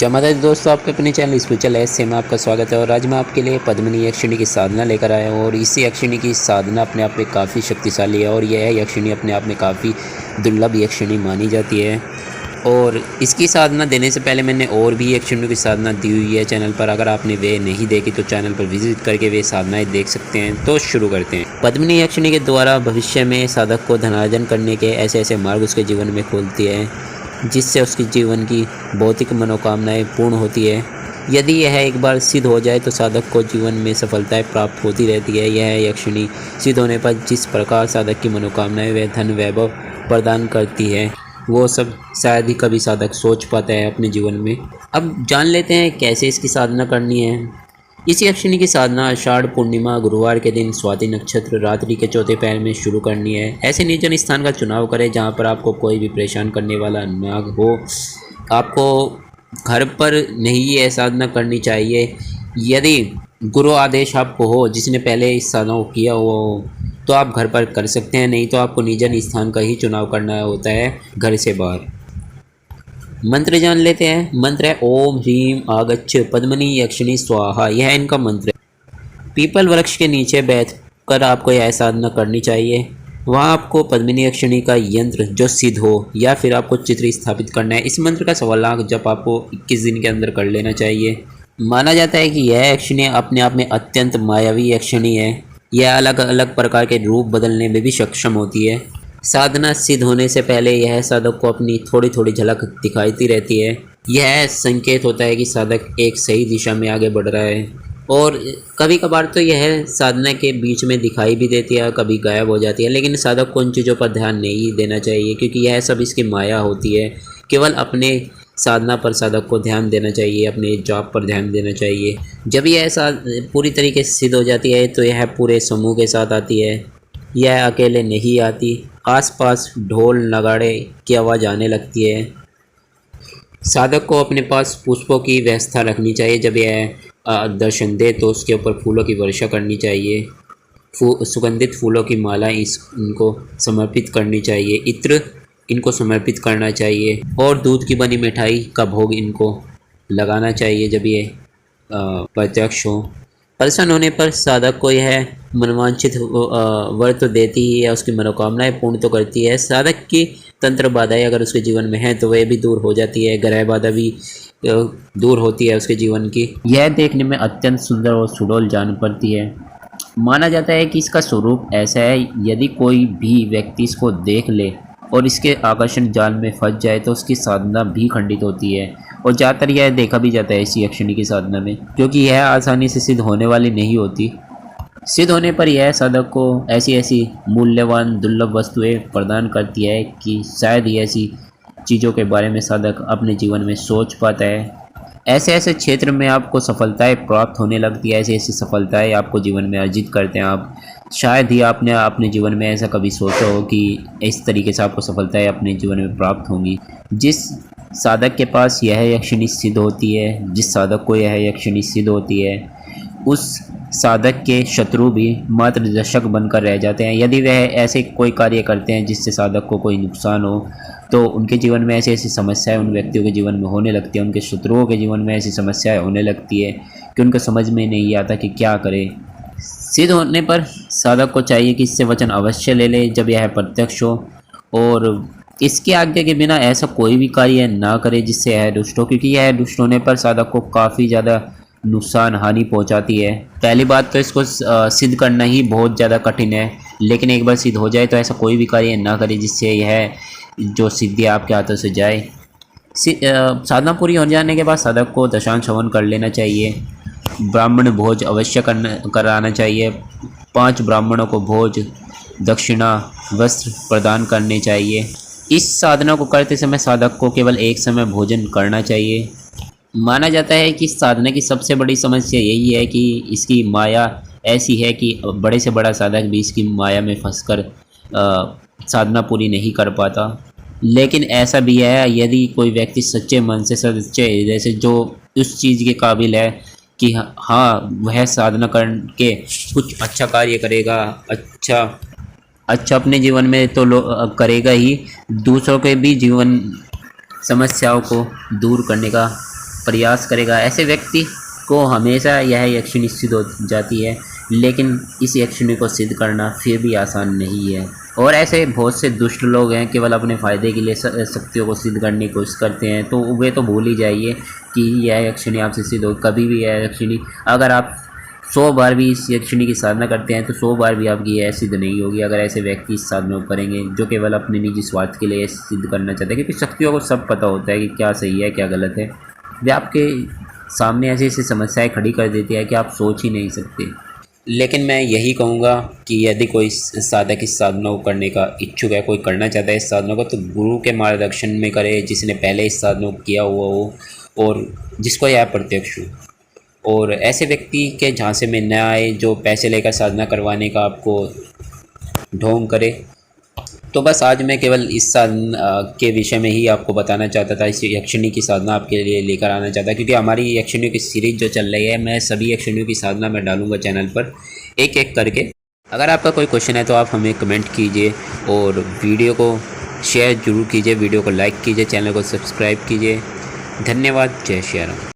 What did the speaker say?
जय माता दी दोस्तों, आपके अपने चैनल स्पिरिचुअल एस में आपका स्वागत है। और आज मैं आपके लिए पद्मिनी यक्षिणी की साधना लेकर आया हूँ। और इसी यक्षिणी की साधना अपने आप में काफ़ी शक्तिशाली है और यह यक्षिणी अपने आप में काफ़ी दुर्लभ यक्षिणी मानी जाती है। और इसकी साधना देने से पहले मैंने और भी यक्षिणियों की साधना दी हुई है चैनल पर। अगर आपने वे नहीं देखी तो चैनल पर विजिट करके वे साधनाएँ देख सकते हैं। तो शुरू करते हैं। पद्मिनी यक्षिणी के द्वारा भविष्य में साधक को धनार्जन करने के ऐसे ऐसे मार्ग उसके जीवन में खोलती है, जिससे उसकी जीवन की भौतिक मनोकामनाएं पूर्ण होती है। यदि यह एक बार सिद्ध हो जाए तो साधक को जीवन में सफलताएं प्राप्त होती रहती है। यह यक्षिणी सिद्ध होने पर जिस प्रकार साधक की मनोकामनाएं व धन वैभव प्रदान करती है, वो सब शायद ही कभी साधक सोच पाता है अपने जीवन में। अब जान लेते हैं कैसे इसकी साधना करनी है। इस यक्षिणी की साधना आषाढ़ पूर्णिमा गुरुवार के दिन स्वाति नक्षत्र रात्रि के चौथे पहर में शुरू करनी है। ऐसे निर्जन स्थान का चुनाव करें जहां पर आपको कोई भी परेशान करने वाला ना हो। आपको घर पर नहीं यह साधना करनी चाहिए। यदि गुरु आदेश आपको हो, जिसने पहले इस साधना को किया हो, तो आप घर पर कर सकते हैं, नहीं तो आपको निर्जन स्थान का ही चुनाव करना होता है घर से बाहर। मंत्र जान लेते हैं। मंत्र है ओम ह्रीम आगच्छ पद्मिनी यक्षिणी स्वाहा। यह इनका मंत्र है। पीपल वृक्ष के नीचे बैठकर आपको यह साधना करनी चाहिए। वहाँ आपको पद्मिनी यक्षिणी का यंत्र जो सिद्ध हो या फिर आपको चित्र स्थापित करना है। इस मंत्र का 1,15,000 जप आपको 21 दिन के अंदर कर लेना चाहिए। माना जाता है कि यह यक्षिणी अपने आप में अत्यंत मायावी यक्षिणी है। यह अलग अलग प्रकार के रूप बदलने में भी सक्षम होती है। साधना सिद्ध होने से पहले यह साधक को अपनी थोड़ी थोड़ी झलक दिखाती रहती है। यह संकेत होता है कि साधक एक सही दिशा में आगे बढ़ रहा है। और कभी कभार तो यह साधना के बीच में दिखाई भी देती है, कभी गायब हो जाती है। लेकिन साधक को उन चीज़ों पर ध्यान नहीं देना चाहिए, क्योंकि यह सब इसकी माया होती है। केवल अपने साधना पर साधक को ध्यान देना चाहिए, अपने जाप पर ध्यान देना चाहिए। जब यह पूरी तरीके से सिद्ध हो जाती है तो यह पूरे समूह के साथ आती है। यह अकेले नहीं आती। आसपास ढोल नगाड़े की आवाज़ आने लगती है। साधक को अपने पास पुष्पों की व्यवस्था रखनी चाहिए। जब यह दर्शन दे तो उसके ऊपर फूलों की वर्षा करनी चाहिए। सुगंधित फूलों की मालाएं इनको समर्पित करनी चाहिए। इत्र इनको समर्पित करना चाहिए और दूध की बनी मिठाई का भोग इनको लगाना चाहिए। जब ये प्रत्यक्ष हो, प्रसन्न होने पर साधक को यह मनवांछित वर तो देती ही है, उसकी मनोकामनाएं पूर्ण तो करती है। साधक की तंत्र बाधाएं अगर उसके जीवन में है तो वह भी दूर हो जाती है। ग्रह बाधा भी दूर होती है उसके जीवन की। यह देखने में अत्यंत सुंदर और सुडौल जान पड़ती है। माना जाता है कि इसका स्वरूप ऐसा है, यदि कोई भी व्यक्ति इसको देख ले और इसके आकर्षण जाल में फंस जाए तो उसकी साधना भी खंडित होती है। और ज़्यादातर यह देखा भी जाता है इसी यक्षिणी की साधना में, क्योंकि यह आसानी से सिद्ध होने वाली नहीं होती। सिद्ध होने पर यह साधक को ऐसी ऐसी मूल्यवान दुर्लभ वस्तुएं प्रदान करती है कि शायद ही ऐसी चीज़ों के बारे में साधक अपने जीवन में सोच पाता है। ऐसे ऐसे क्षेत्र में आपको सफलताएं प्राप्त होने लगती है। ऐसी ऐसी सफलताएं आपको जीवन में अर्जित करते हैं आप। शायद ही आपने अपने जीवन में ऐसा कभी सोचा हो कि इस तरीके से आपको सफलताएं अपने जीवन में प्राप्त होंगी। जिस साधक के पास यह यक्षिणी सिद्ध होती है, जिस साधक को यह यक्षिणी सिद्ध होती है, उस साधक के शत्रु भी मात्र दर्शक बनकर रह जाते हैं। यदि वह ऐसे कोई कार्य करते हैं जिससे साधक को कोई नुकसान हो, तो उनके जीवन में ऐसी ऐसी समस्याएं उन व्यक्तियों के जीवन में होने लगती है। उनके शत्रुओं के जीवन में ऐसी समस्याएं होने लगती है कि उनको समझ में नहीं आता कि क्या करे। सिद्ध होने पर साधक को चाहिए कि इससे वचन अवश्य ले ले जब यह प्रत्यक्ष हो, और इसके आज्ञा के बिना ऐसा कोई भी कार्य ना करे जिससे यह दुष्ट हो, क्योंकि यह दुष्ट होने पर साधक को काफ़ी ज़्यादा नुकसान हानि पहुंचाती है। पहली बात तो इसको सिद्ध करना ही बहुत ज़्यादा कठिन है, लेकिन एक बार सिद्ध हो जाए तो ऐसा कोई भी कार्य ना करे जिससे यह जो सिद्धि आपके हाथों से जाए। साधना पूरी हो जाने के बाद साधक को दशांश हवन कर लेना चाहिए। ब्राह्मण भोज अवश्य कराना चाहिए। 5 ब्राह्मणों को भोज दक्षिणा वस्त्र प्रदान करने चाहिए। इस साधना को करते समय साधक को केवल एक समय भोजन करना चाहिए। माना जाता है कि इस साधना की सबसे बड़ी समस्या यही है कि इसकी माया ऐसी है कि बड़े से बड़ा साधक भी इसकी माया में फंसकर साधना पूरी नहीं कर पाता। लेकिन ऐसा भी है, यदि कोई व्यक्ति सच्चे मन से सच्चे हृदय से जो उस चीज़ के काबिल है कि हाँ वह साधना करके कुछ अच्छा कार्य करेगा, अच्छा अपने जीवन में तो करेगा ही, दूसरों के भी जीवन समस्याओं को दूर करने का प्रयास करेगा, ऐसे व्यक्ति को हमेशा यह यक्षिणी सिद्ध हो जाती है। लेकिन इस यक्षिणी को सिद्ध करना फिर भी आसान नहीं है। और ऐसे बहुत से दुष्ट लोग हैं, केवल अपने फ़ायदे के लिए शक्तियों को सिद्ध करने की कोशिश करते हैं। तो वे तो भूल ही जाइए कि यह यक्षिणी आपसे सिद्ध हो। कभी भी यह यक्षिणी, अगर आप 100 बार भी इस यक्षिणी की साधना करते हैं तो 100 बार भी आपकी यह सिद्ध नहीं होगी, अगर ऐसे व्यक्ति इस साधना को करेंगे जो केवल अपने निजी स्वार्थ के लिए सिद्ध करना चाहते हैं। क्योंकि शक्तियों को सब पता होता है कि क्या सही है क्या गलत है। वे आपके सामने ऐसी ऐसी समस्याएं खड़ी कर देती है कि आप सोच ही नहीं सकते। लेकिन मैं यही कहूँगा कि यदि कोई साधक इस साधना को करने का इच्छुक है, कोई करना चाहता है इस साधना को, तो गुरु के मार्गदर्शन में करे, जिसने पहले इस साधना को किया हुआ हो और जिसको यह प्रत्यक्ष हो। और ऐसे व्यक्ति के झांसे में न आए जो पैसे लेकर साधना करवाने का आपको ढोंग करे। तो बस आज मैं केवल इस साधना के विषय में ही आपको बताना चाहता था, इस यक्षिणी की साधना आपके लिए लेकर आना चाहता, क्योंकि हमारी यक्षिणियों की सीरीज़ जो चल रही है, मैं सभी यक्षिणियों की साधना मैं डालूंगा चैनल पर एक एक करके। अगर आपका कोई क्वेश्चन है तो आप हमें कमेंट कीजिए और वीडियो को शेयर ज़रूर कीजिए, वीडियो को लाइक कीजिए, चैनल को सब्सक्राइब कीजिए। धन्यवाद। जय श्री राम।